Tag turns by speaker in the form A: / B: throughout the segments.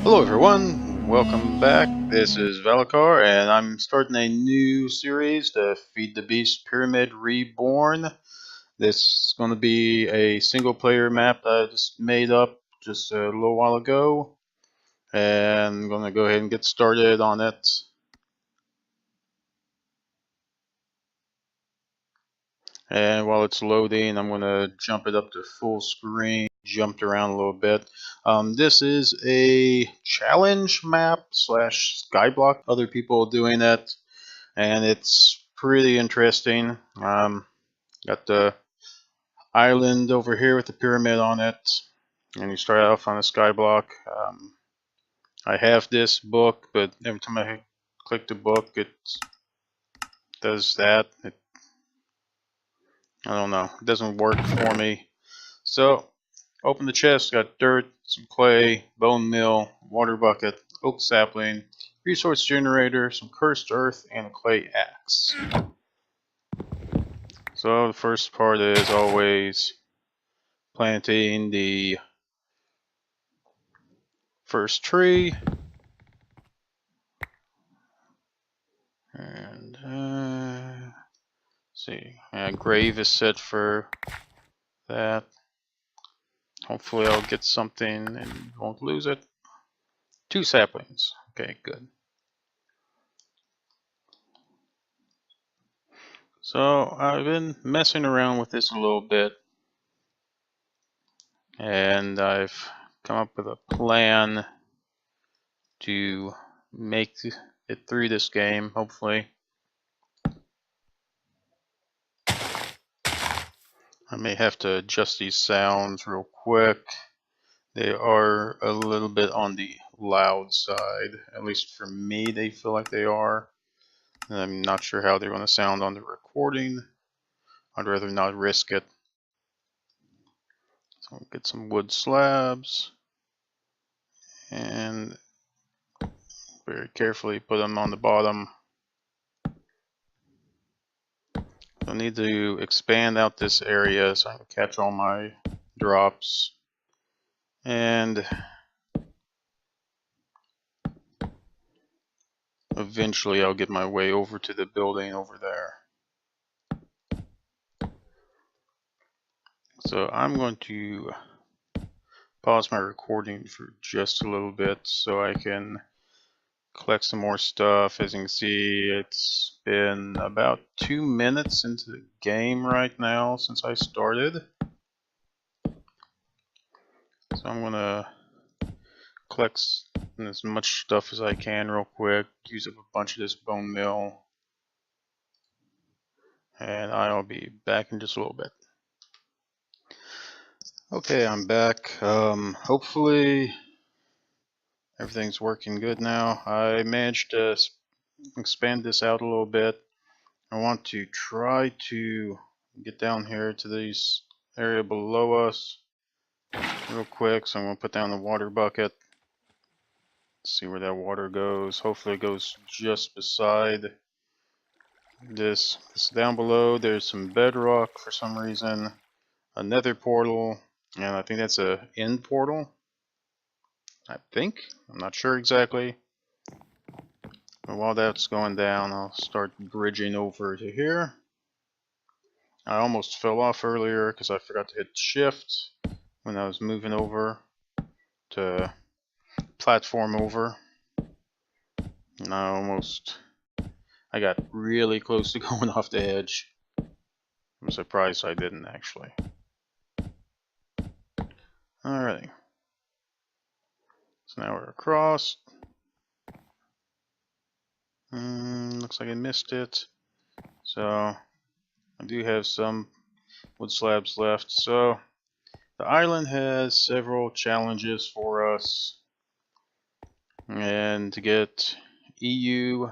A: Hello everyone, welcome back. This is Valacar and I'm starting a new series, the FTB Pyramid Reborn. This is going to be a single player map that I just made up just a little while ago. And I'm going to go ahead and get started on it. And while it's loading, I'm going to jump it up to full screen. Jumped around a little bit. This is a challenge map slash skyblock. Other people doing it, and it's pretty interesting. Got the island over here with the pyramid on it, and you start off on a skyblock. I have this book, but every time I click the book, it does that. I don't know. It doesn't work for me. So. Open the chest, got dirt, some clay, bone meal, water bucket, oak sapling, resource generator, some cursed earth, and a clay axe. So the first part is always planting the first tree. And see, grave is set for that. Hopefully I'll get something and won't lose it. 2 saplings. Okay, good. So I've been messing around with this a little bit, and I've come up with a plan to make it through this game, hopefully. I may have to adjust these sounds real quick. They are a little bit on the loud side, at least for me they feel like they are. And I'm not sure how they're going to sound on the recording. I'd rather not risk it. So I'll get some wood slabs and very carefully put them on the bottom. I need to expand out this area so I can catch all my drops. And eventually I'll get my way over to the building over there. So I'm going to pause my recording for just a little bit so I can collect some more stuff. As you can see, it's been about 2 minutes into the game right now since I started. So I'm going to collect as much stuff as I can real quick, use up a bunch of this bone meal, and I'll be back in just a little bit. Okay, I'm back. Hopefully everything's working good now. I managed to expand this out a little bit. I want to try to get down here to this area below us real quick. So I'm going to put down the water bucket. See where that water goes. Hopefully it goes just beside this. Down below there's some bedrock for some reason. A nether portal. And I think that's a end portal. I think. I'm not sure exactly. But while that's going down, I'll start bridging over to here. I almost fell off earlier because I forgot to hit shift when I was moving over to platform over. And I got really close to going off the edge. I'm surprised I didn't actually. Alrighty. So now we're across. Looks like I missed it. So I do have some wood slabs left. So the island has several challenges for us. And to get EU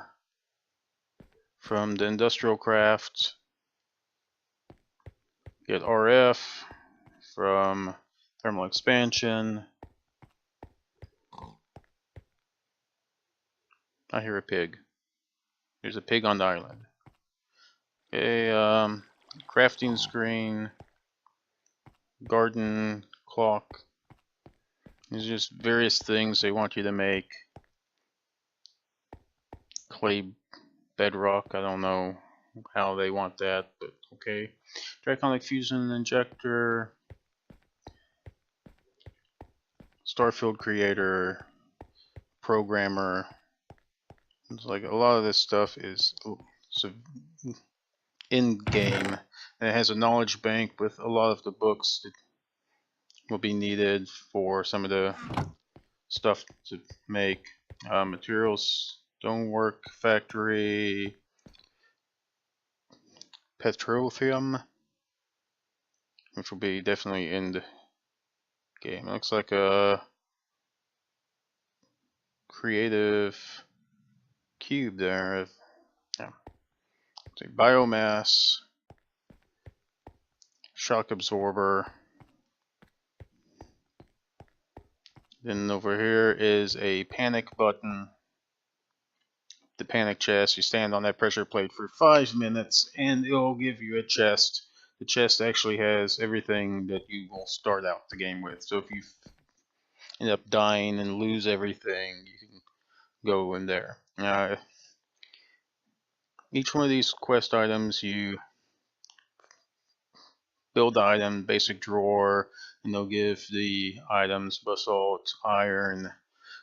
A: from the industrial craft, get RF from thermal expansion. I hear a pig. There's a pig on the island. Okay, crafting screen, garden clock, There's just various things they want you to make. Clay bedrock, I don't know how they want that, but okay. Draconic fusion injector, Starfield creator, programmer. It's like a lot of this stuff is in game, and it has a knowledge bank with a lot of the books that will be needed for some of the stuff to make. Materials, stonework factory, petroleum, which will be definitely in the game. It looks like a creative cube there. Yeah. So biomass, shock absorber. Then over here is a panic button. The panic chest, you stand on that pressure plate for 5 minutes and it'll give you a chest. The chest actually has everything that you will start out the game with. So if you end up dying and lose everything, you can go in there. Each one of these quest items, you build the item, basic drawer, and they'll give the items basalt, iron,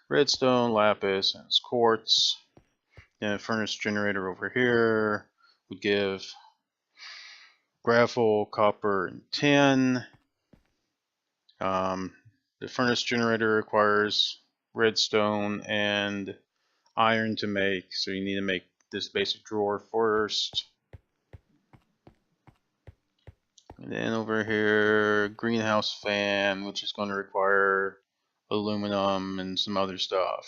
A: redstone, lapis, and quartz. Then a furnace generator over here would give gravel, copper, and tin. The furnace generator requires redstone and iron to make, so you need to make this basic drawer first. And then over here, greenhouse fan, which is going to require aluminum and some other stuff.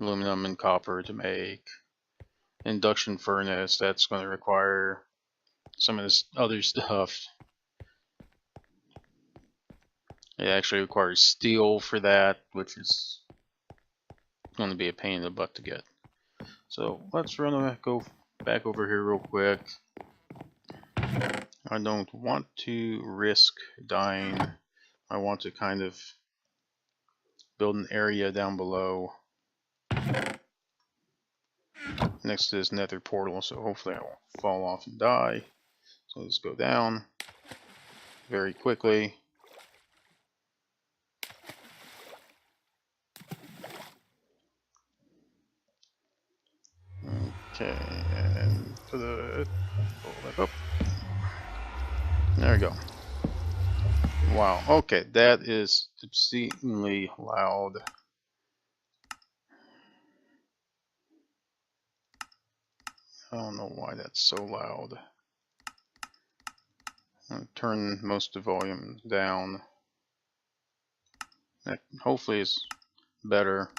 A: Aluminum and copper to make. Induction furnace, that's going to require some of this other stuff. It actually requires steel for that, which is going to be a pain in the butt to get. So let's go back over here real quick. I don't want to risk dying. I want to kind of build an area down below next to this nether portal, so hopefully I won't fall off and die. So let's go down very quickly. Okay, and pull that up. There we go. Wow, okay, that is obscenely loud. I don't know why that's so loud. I'll turn most of the volume down. That hopefully is better.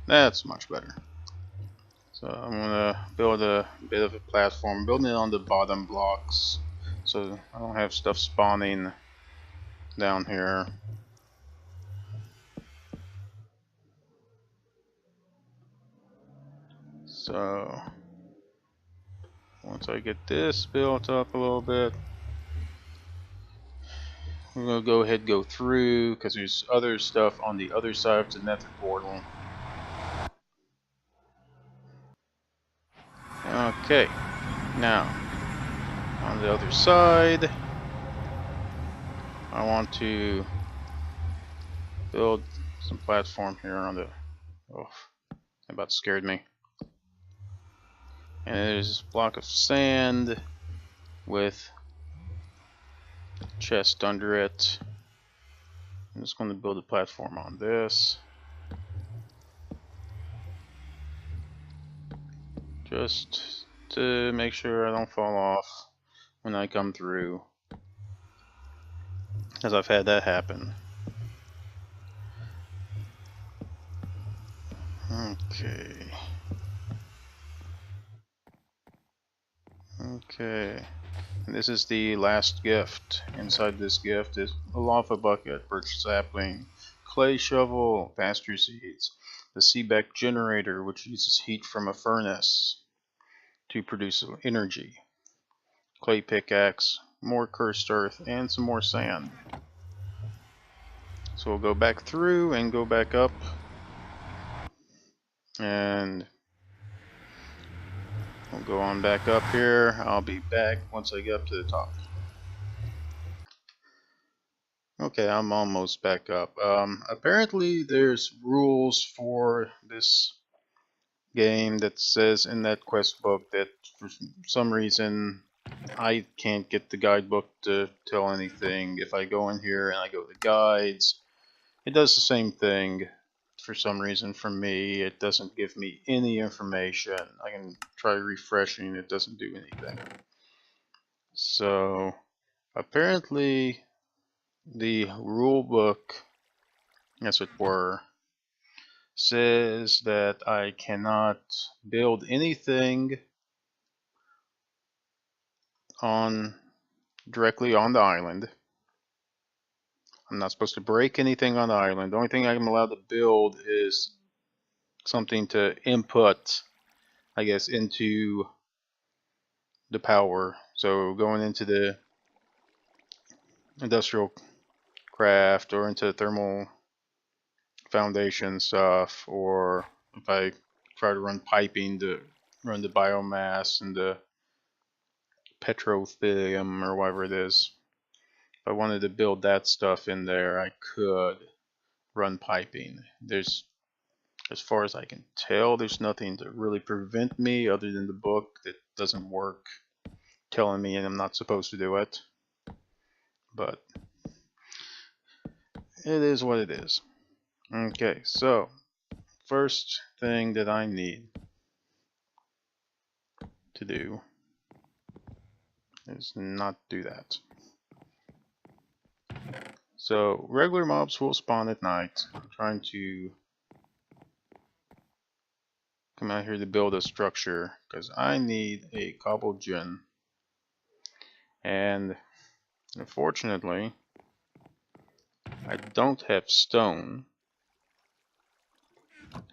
A: That's much better. So I'm gonna build a bit of a platform, building it on the bottom blocks, so I don't have stuff spawning down here. So once I get this built up a little bit, we're gonna go ahead and go through, because there's other stuff on the other side of the nether portal. Okay, now on the other side, I want to build some platform here on the. Oh, that about scared me. And there's this block of sand with chest under it. I'm just going to build a platform on this. Just to make sure I don't fall off when I come through, as I've had that happen. Okay. Okay. And this is the last gift. Inside this gift is a lava bucket, birch sapling, clay shovel, pasture seeds, the Seebeck generator, which uses heat from a furnace to produce energy, clay pickaxe, more cursed earth, and some more sand. So we'll go back through and go back up. And we'll go on back up here. I'll be back once I get up to the top. Okay, I'm almost back up. Apparently there's rules for this game that says in that quest book that for some reason I can't get the guidebook to tell anything. If I go in here and I go to guides, it does the same thing. For some reason, for me, it doesn't give me any information. I can try refreshing, it doesn't do anything. So apparently the rule book, as it were, says that I cannot build anything directly on the island. I'm not supposed to break anything on the island. The only thing I'm allowed to build is something to input, I guess, into the power. So going into the industrial craft or into thermal foundation stuff, or if I try to run piping to run the biomass and the petroleum or whatever it is. If I wanted to build that stuff in there, I could run piping. There's, as far as I can tell, there's nothing to really prevent me other than the book that doesn't work, telling me I'm not supposed to do it. But it is what it is. Okay, so first thing that I need to do is not do that. So regular mobs will spawn at night. I'm trying to come out here to build a structure because I need a Cobblestone Gen. And unfortunately, I don't have stone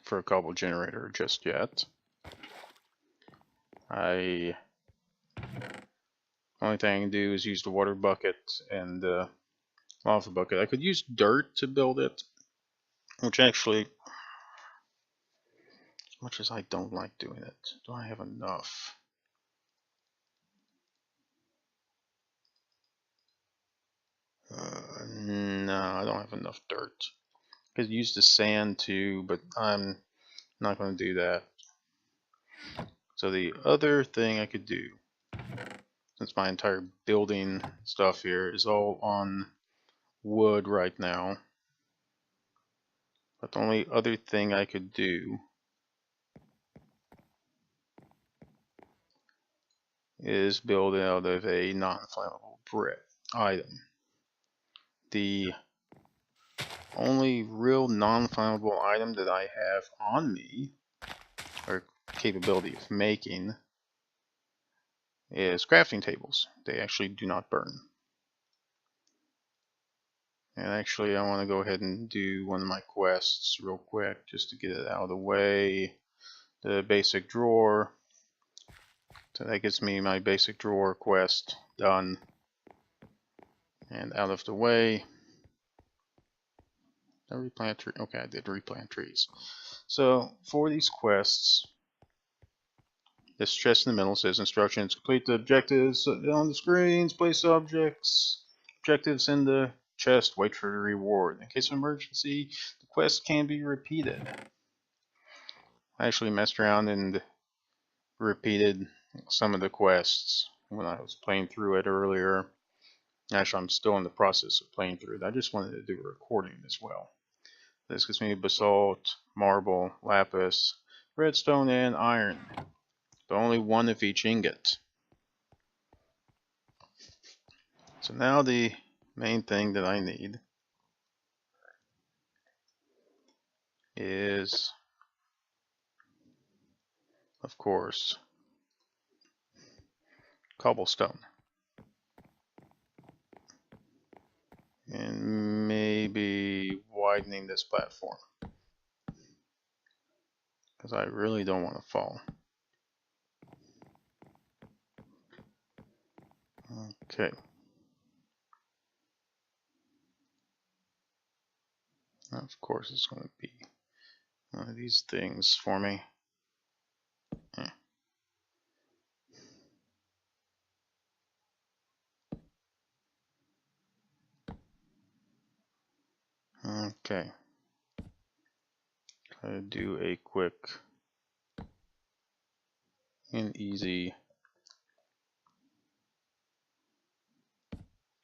A: for a cobble generator just yet. Only thing I can do is use the water bucket and the lava bucket. I could use dirt to build it, which actually, as much as I don't like doing it, do I have enough? No, I don't have enough dirt. I could use the sand too, but I'm not going to do that. So the other thing I could do, since my entire building stuff here is all on wood right now, but the only other thing I could do is build out of a non-flammable brick item. The only real non-flammable item that I have on me, or capability of making, is crafting tables. They actually do not burn. And actually I want to go ahead and do one of my quests real quick just to get it out of the way. The basic drawer. So that gets me my basic drawer quest done and out of the way. Did I replant trees? Okay, I did replant trees. So for these quests, this chest in the middle says instructions: complete the objectives on the screens, place objects, objectives in the chest, wait for the reward. In case of emergency, the quest can be repeated. I actually messed around and repeated some of the quests when I was playing through it earlier. Actually, I'm still in the process of playing through it. I just wanted to do a recording as well. This gives me basalt, marble, lapis, redstone, and iron. But only one of each ingot. So now the main thing that I need is, of course, cobblestone. And maybe widening this platform, because I really don't want to fall. Okay. Of course, it's going to be one of these things for me. Yeah. Okay. Try to do a quick and easy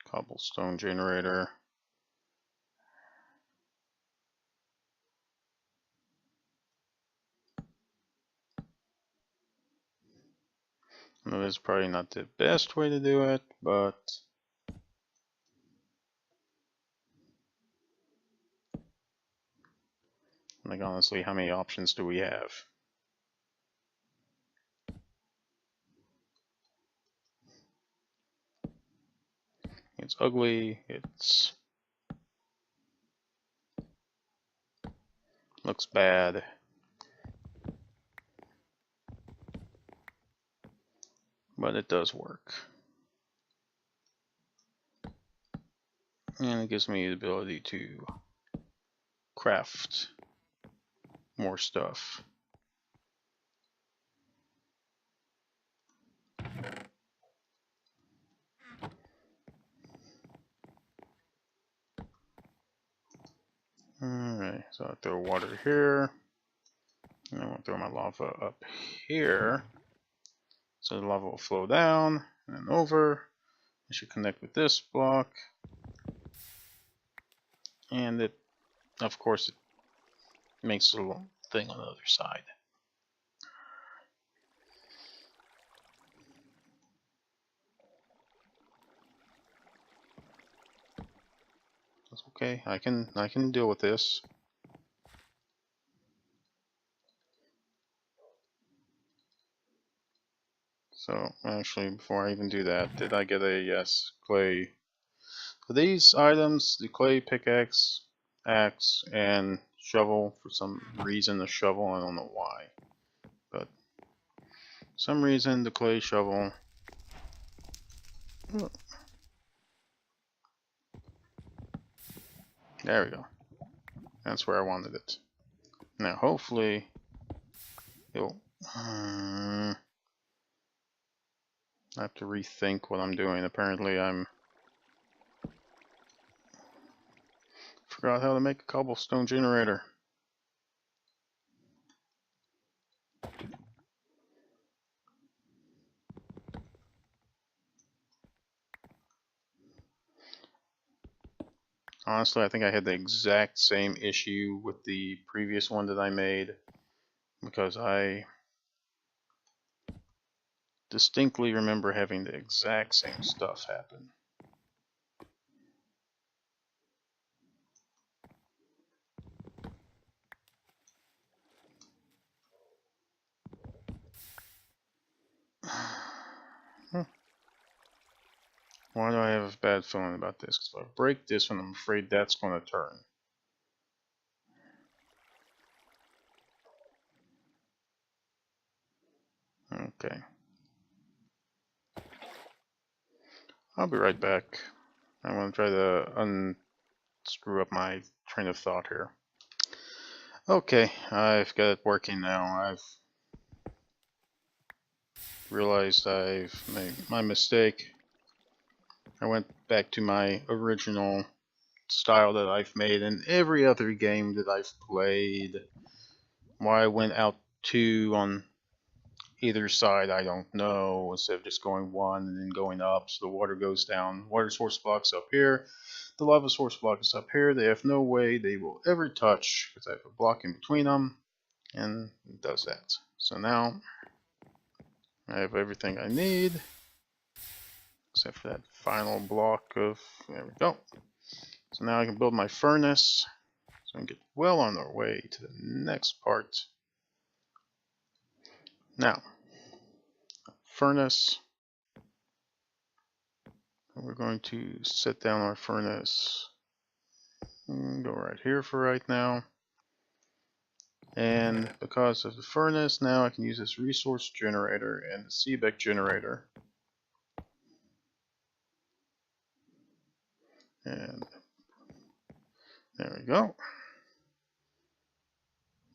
A: cobblestone generator. I know that's probably not the best way to do it, but like honestly, how many options do we have? It's ugly, it's looks bad. But it does work. And it gives me the ability to craft more stuff. Alright, so I throw water here. And I want to throw my lava up here. So the lava will flow down and then over. It should connect with this block. And it, of course, it makes a little thing on the other side. That's okay. I can deal with this. So actually, before I even do that, did I get a yes clay? For these items, the clay pickaxe, axe, and shovel. For some reason, the shovel. I don't know why, but for some reason the clay shovel. There we go. That's where I wanted it. Now, hopefully, it'll. I have to rethink what I'm doing. Apparently, forgot how to make a cobblestone generator. Honestly, I think I had the exact same issue with the previous one that I made, because I distinctly remember having the exact same stuff happen. Why do I have a bad feeling about this? Because if I break this one, I'm afraid that's going to turn. Okay. I'll be right back. I'm going to try to unscrew up my train of thought here. Okay, I've got it working now. I've realized I've made my mistake. I went back to my original style that I've made in every other game that I've played. Why I went out 2 on either side, I don't know, instead of just going 1 and then going up, so the water goes down. Water source block's up here. The lava source block is up here. They have no way they will ever touch, because I have a block in between them, and it does that. So now, I have everything I need, except for that final block of, there we go. So now I can build my furnace, so I can get well on our way to the next part. Now, furnace, we're going to set down our furnace, go right here for right now. And because of the furnace, now I can use this resource generator and the CBEC generator. And there we go.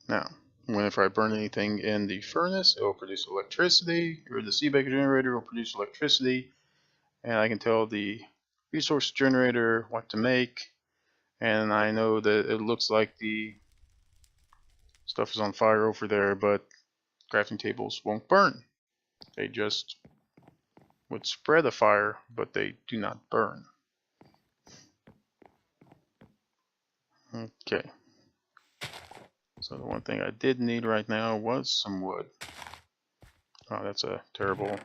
A: Now, whenever I burn anything in the furnace, it will produce electricity, or the seabaker generator will produce electricity, and I can tell the resource generator what to make, and I know that it looks like the stuff is on fire over there, but crafting tables won't burn. They just would spread a fire, but they do not burn. Okay. So the one thing I did need right now was some wood. Oh, that's a terrible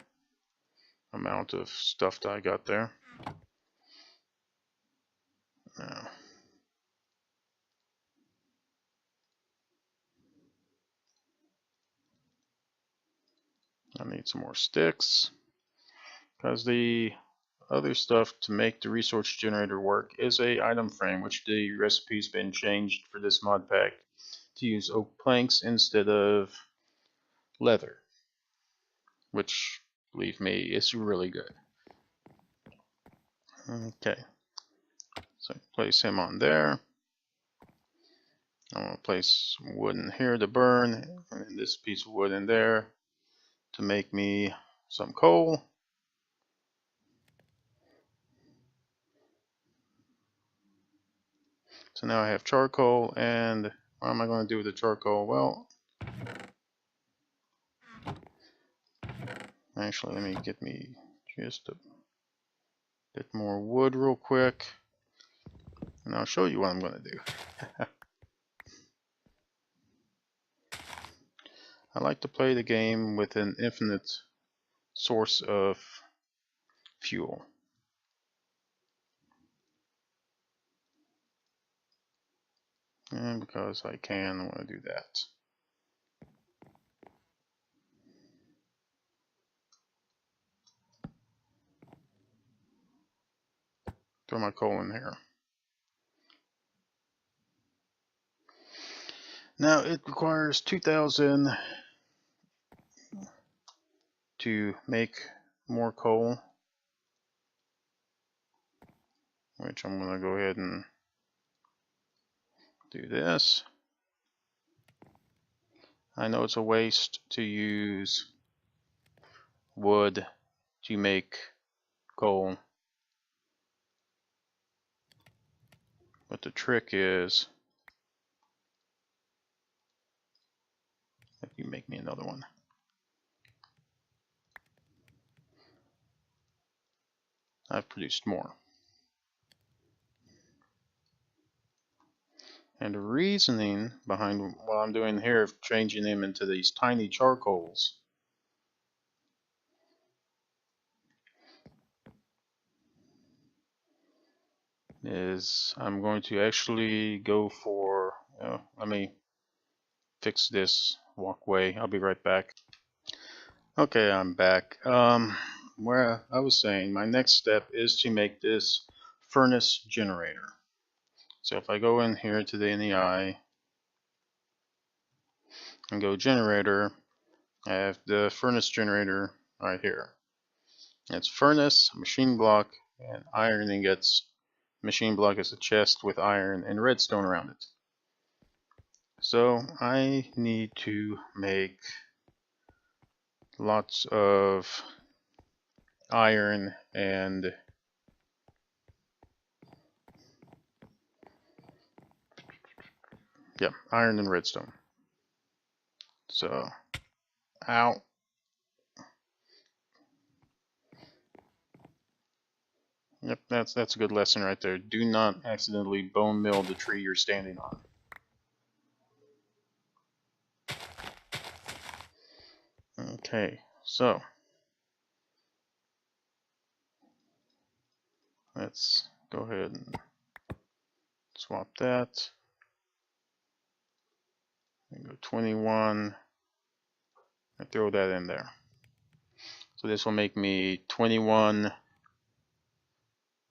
A: amount of stuff that I got there. Now, I need some more sticks, because the other stuff to make the resource generator work is a item frame, which the recipe's been changed for this mod pack to use oak planks instead of leather, which, believe me, is really good. Okay, so place him on there. I'm going to place some wood in here to burn, and this piece of wood in there to make me some coal. So now I have charcoal, and what am I going to do with the charcoal? Well, actually, let me get me just a bit more wood real quick, and I'll show you what I'm going to do. I like to play the game with an infinite source of fuel. And because I can, I want to do that. Throw my coal in here. Now it requires 2,000 to make more coal, which I'm going to go ahead and do this. I know it's a waste to use wood to make coal, but the trick is if you make me another one. I've produced more. And the reasoning behind what I'm doing here of changing them into these tiny charcoals is I'm going to actually go for, let me fix this walkway. I'll be right back. Okay, I'm back. Where I was saying, my next step is to make this furnace generator. So if I go in here to the NEI and go generator, I have the furnace generator right here. It's furnace, machine block, and iron ingots. Machine block is a chest with iron and redstone around it. So I need to make lots of iron and iron and redstone. So, ow. Yep, that's a good lesson right there. Do not accidentally bone mill the tree you're standing on. Okay, so let's go ahead and swap that. And go 21 and throw that in there. So this will make me 21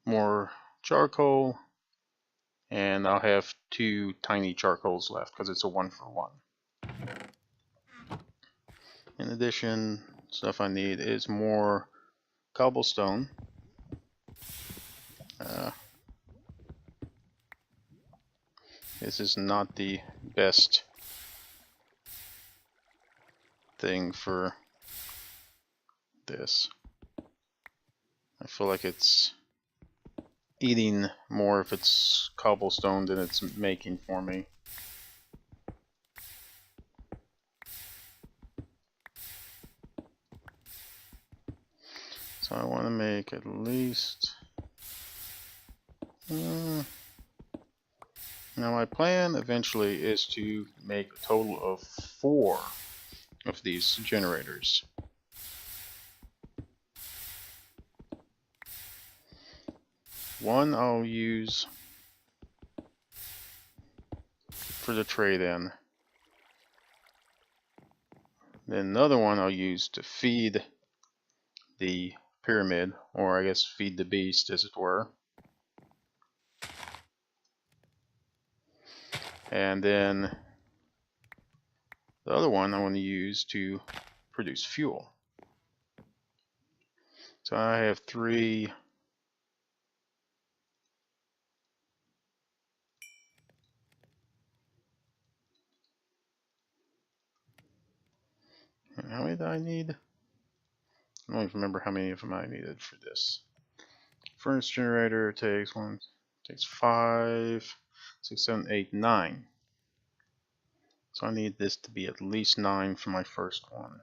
A: more charcoal, and I'll have 2 tiny charcoals left because it's a 1-for-1. In addition, stuff I need is more cobblestone. This is not the best thing for this. I feel like it's eating more if it's cobblestone than it's making for me. So I want to make at least... now my plan eventually is to make a total of 4 of these generators. One I'll use for the trade-in. Then another one I'll use to feed the pyramid, or I guess feed the beast as it were. And then the other one I want to use to produce fuel. So I have 3 how many do I need? I don't even remember how many of them I needed for this. Furnace generator takes 5, 6, 7, 8, 9. So I need this to be at least 9 for my first one.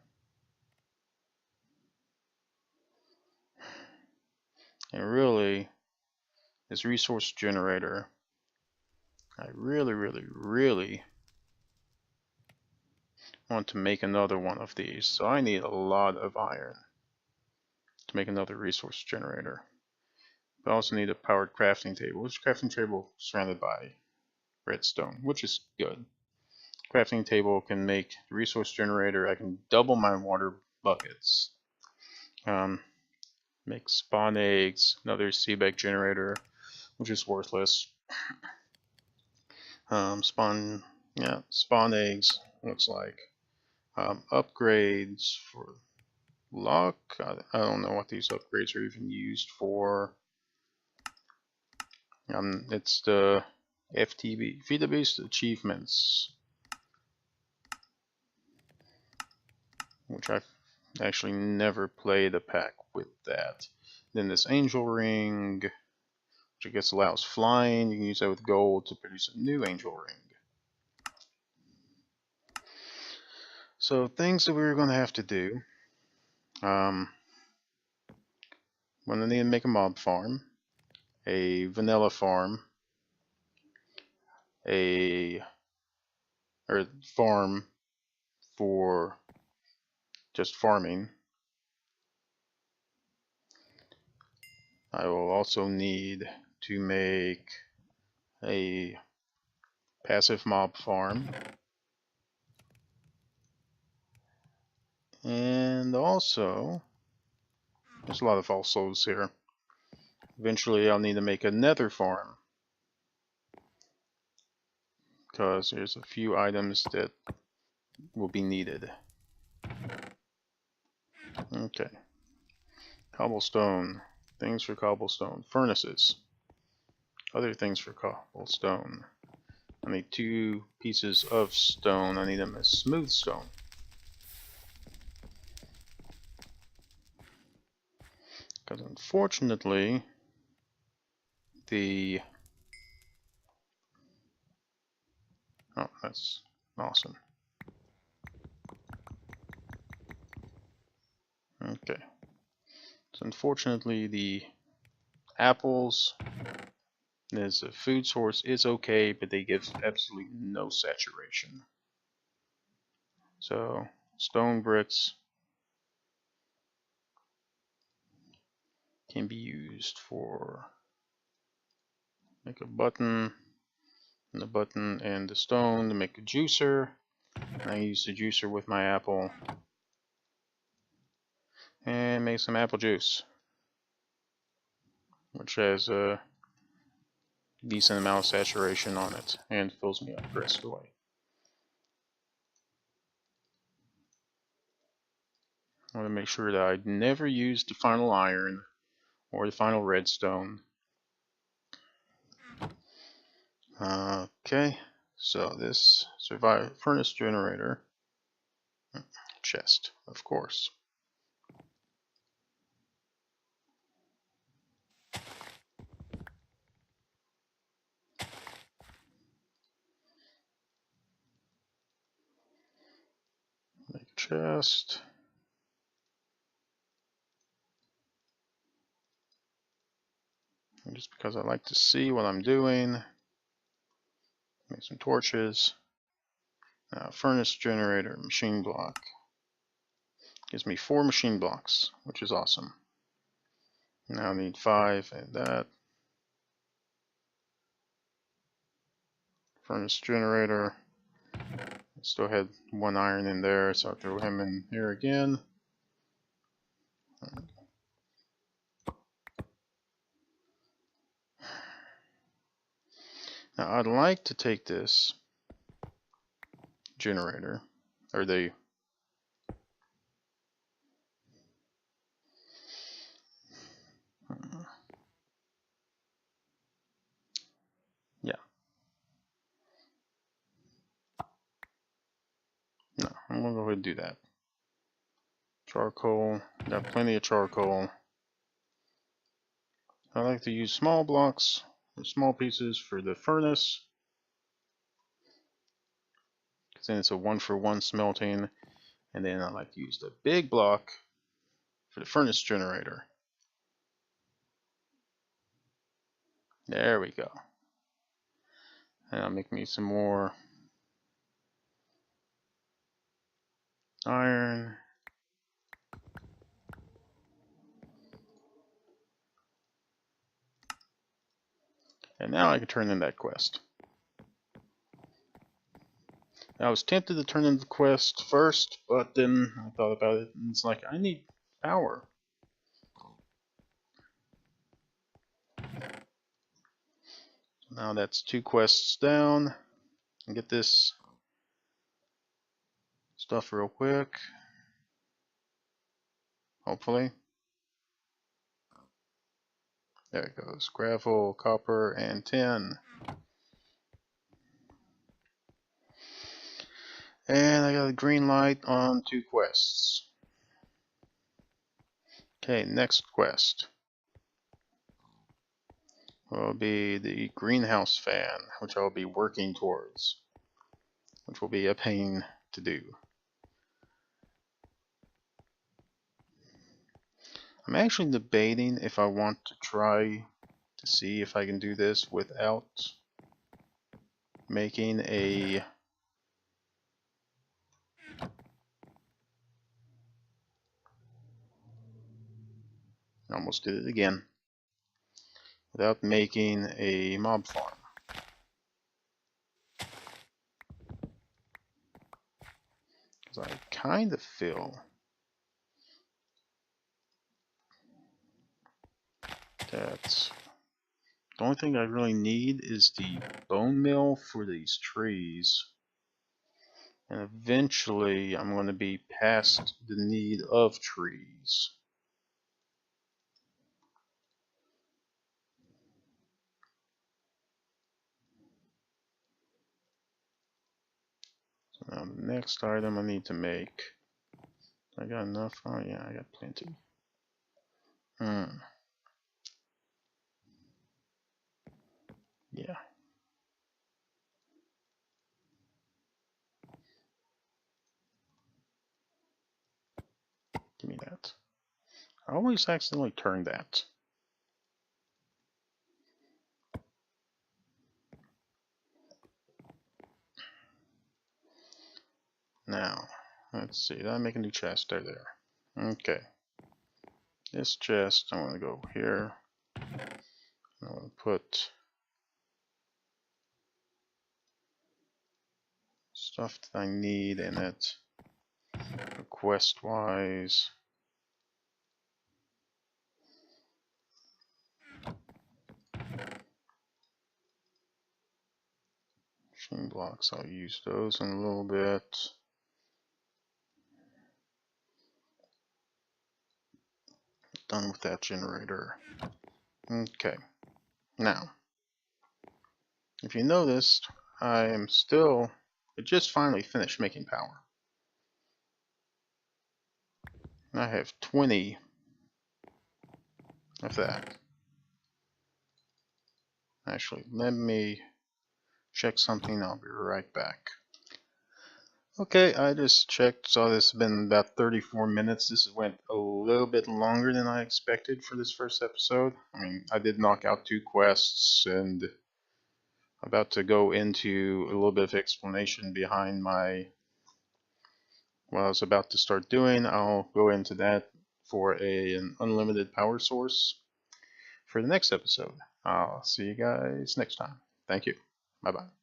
A: And really, this resource generator, I really want to make another one of these. So I need a lot of iron to make another resource generator. But I also need a powered crafting table, which crafting table is surrounded by redstone, which is good. Crafting table can make the resource generator. I can double my water buckets. Make spawn eggs, another seabed generator, which is worthless. Spawn eggs, looks like. Upgrades for luck. I don't know what these upgrades are even used for. It's the FTB, Feed the Beast achievements, which I've actually never played a pack with that. Then this angel ring, which I guess allows flying. You can use that with gold to produce a new angel ring. So things that we're going to have to do. I'm going to need to make a mob farm, a vanilla farm, farm for just farming. I will also need to make a passive mob farm. And also, there's a lot of alsos here. Eventually I'll need to make a nether farm, because there's a few items that will be needed. Okay. Cobblestone. Things for cobblestone. Furnaces. Other things for cobblestone. I need 2 pieces of stone. I need them as smooth stone. Because unfortunately, oh, that's awesome. Okay. So unfortunately, the apples as a food source is okay, but they give absolutely no saturation. So stone bricks can be used for make a button, and the button and the stone to make a juicer. And I use the juicer with my apple and make some apple juice, which has a decent amount of saturation on it and fills me up the rest of the way. I want to make sure that I never use the final iron or the final redstone. Okay, so this furnace generator chest, of course. Make a chest. And just because I like to see what I'm doing. Make some torches. Now, furnace generator, machine block. Gives me 4 machine blocks, which is awesome. Now I need 5 and that. Furnace generator. Still had 1 iron in there, so I'll throw him in here again. Now I'd like to take this generator, or the yeah. No, I'm gonna go ahead and do that. Charcoal, got plenty of charcoal. I like to use small blocks, or small pieces for the furnace. Because then it's a 1-for-1 smelting. And then I like to use the big block for the furnace generator. There we go. And I'll make me some more iron. And now I can turn in that quest. I was tempted to turn in the quest first, but then I thought about it, and it's like, I need power. Now that's 2 quests down. And get this stuff real quick. Hopefully. There it goes. Gravel, copper, and tin. And I got a green light on 2 quests. Okay, next quest will be the greenhouse fan, which I'll be working towards, which will be a pain to do. I'm actually debating if I want to try to see if I can do this without making a almost did it again. Without making a mob farm. Because I kind of feel that the only thing I really need is the bone mill for these trees. And eventually I'm going to be past the need of trees. So now the next item I need to make. I got enough? Oh yeah, I got plenty. Yeah. Give me that. I always accidentally turn that. Now, let's see. Did I make a new chest? There. Okay. This chest, I want to go here. I want to put stuff that I need in it, quest-wise. Machine blocks, I'll use those in a little bit. Done with that generator. Okay. Now, if you noticed, I just finally finished making power. I have 20 of that. Actually, let me check something. I'll be right back. Okay, I just checked, saw this has been about 34 minutes. This went a little bit longer than I expected for this first episode. I mean, I did knock out 2 quests, and I'm about to go into a little bit of explanation behind what I was about to start doing. I'll go into that for an unlimited power source for the next episode. I'll see you guys next time. Thank you. Bye-bye.